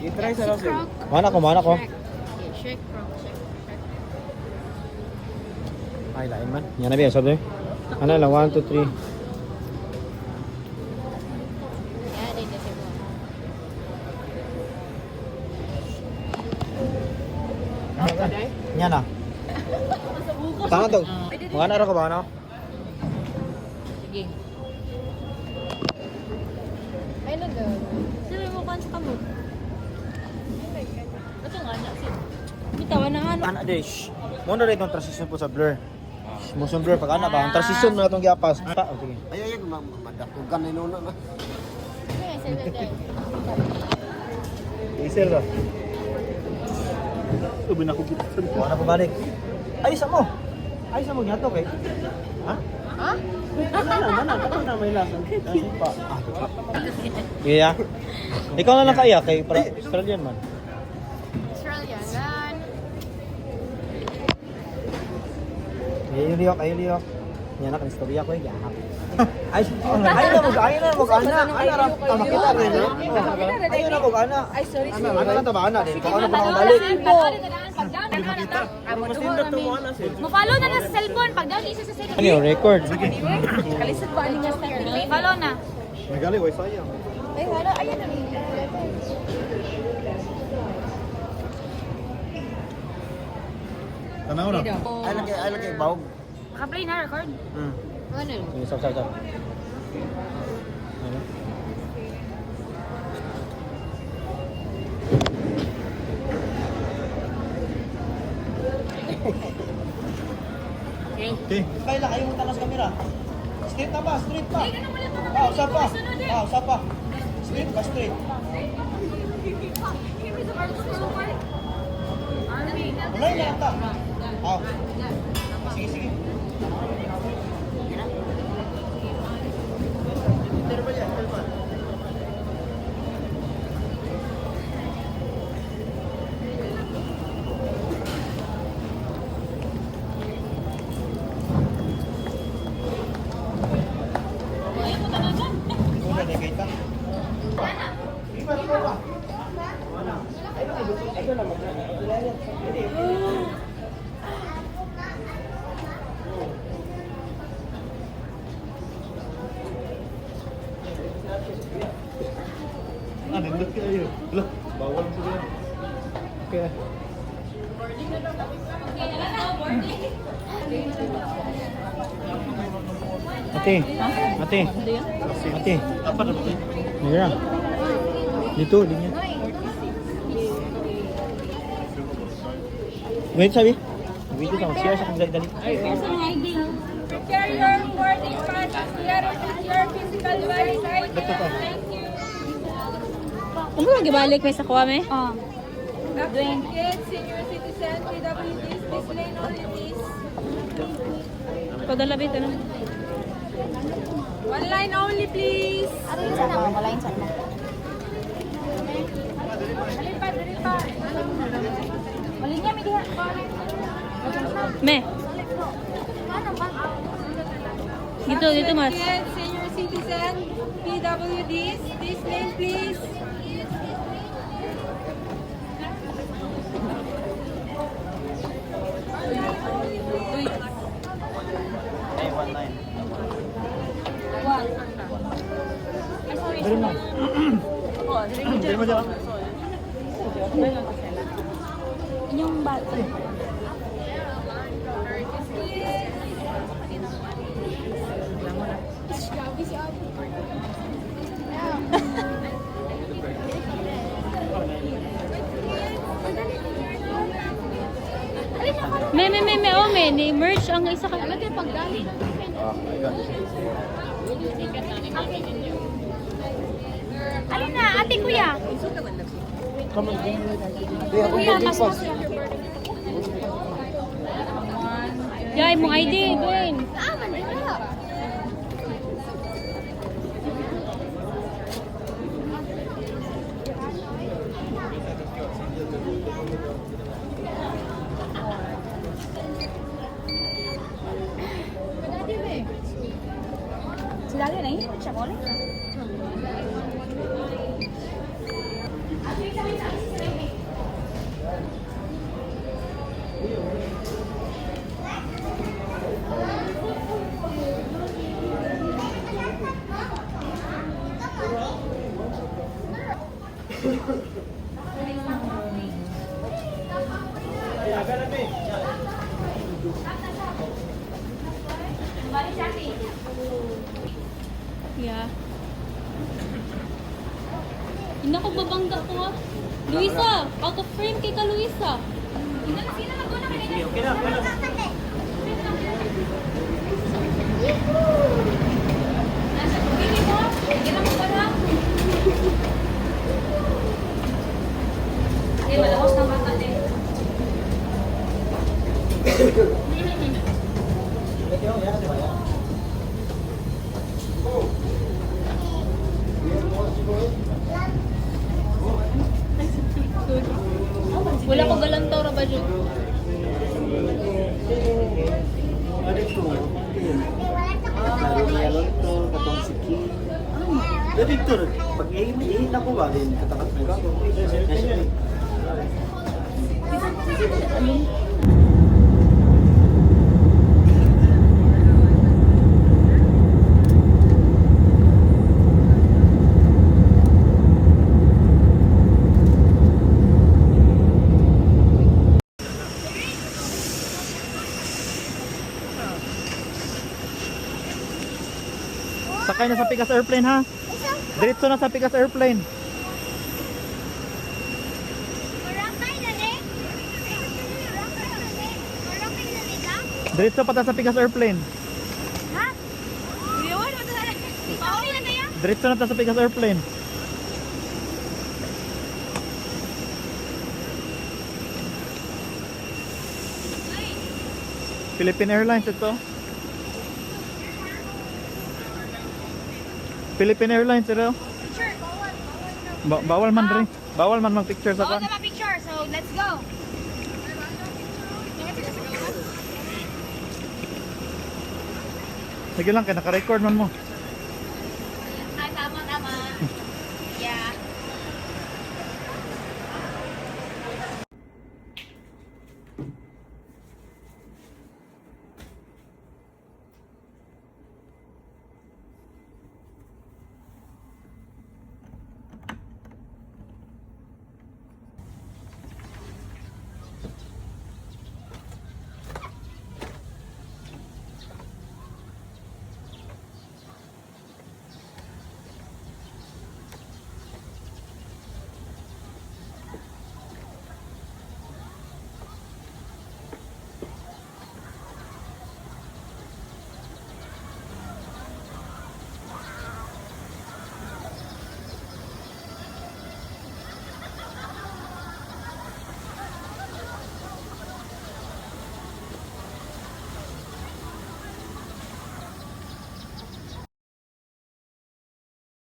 I-try sa Russell. Mana ko. Shake, Croc. Ay, lain man. Yan na ba, sabi? Ano lang, 1, 2, 3. Yeah, din kasi po. Yan na. Tama to. Mga naro ka ba, ano? Sige. Ay, nag- Sino mo kan sa kamot? Ito nga na, sino? Bitawan na nga, no? Anak dish. Muna rin itong transition po sa blur. Motion blur, pag ana ba? Ang transition na itong giapas. Oh, sige. Ay, madakugan na yun na. Ay, sila dahil. Laser ba? Sabi na ko kita. Wala pa balik. Ayos mo. Ayos mo niya to kay. Ha? Ha? Mana, kapag na may lasan. Pa. Yeah. Ikaw na lang kaya kay para Australian man. Australian, gan. Ayun liok. Yan na kan istorya ko ya. Ay, na mo ana. Ana ra makita rin. Ayun na mo ana. Ay, sorry. Ano na ta ba ana din? Kung ano pa ako balik. Mo-follow na sa cellphone. Pag daw isa sa cellphone. Ano yung record? Kalisod ba niya sa follow na. Nagali, wifi yan. Ay, wala. Ayan na. Tanaw na. Ay, lagi, bawag. Naka-play na record. Ano? Sige, stop. Ano? Okay. Kaya kayo mo takas kamera. Straight na ba? Straight pa. Ay, ganun ulit na. Usap pa. Usap pa. Straight pa, straight. Ulay na ata. Sige. Una na kita. Nindot kayo. Look, bawal mo sila. Okay. Ate. Apa na ba? Mira. Dito, linya. Wait, sabi. Video sama siya sa kung dali. Prepare your boarding pass as well as your physical eyesight. Thank you. Kung mo gibalik may sa kuha me? Oo. Applicants, senior citizen, PWDs, this lane only please. Padalabit ano? One line only please. Ano yun sana? Wala yun sana. Dali pa. Malinya may diha. Me. Dito mas. Applicants, senior citizen, PWDs, this lane please. Dali mo. Dali mo dyan. Inyong bata. Me, ni-merge ang isa ka. Ano din pagdali? Alin na, ate kuya? Kuya, mas. Yay, mo ID, Gwen. Dali na yun, siya mo ulit. Yeah. Hindi ako babangga ko ah. Luisa! Out of frame kay ka, Luisa. Sige, okay na. Malahos na bata din. Wala ko galantaw ra ba dyan? Ano ito? Meron to, katong siki. Dito ito, pag ihin ako ba, din katakat mo ka. Sakay na sa Pikas Airplane ha. Diretso na sa Pikas Airplane. Diretso pa ta sa Pikas Airplane. Diretso na ta sa Pikas Airplane. Philippine Airlines ito. Philippine Airlines ito. Bawal man rin. Bawal man mag-picture sa kan. picture, so let's go. Sige lang, kaya naka-record man mo. Tama. Yeah.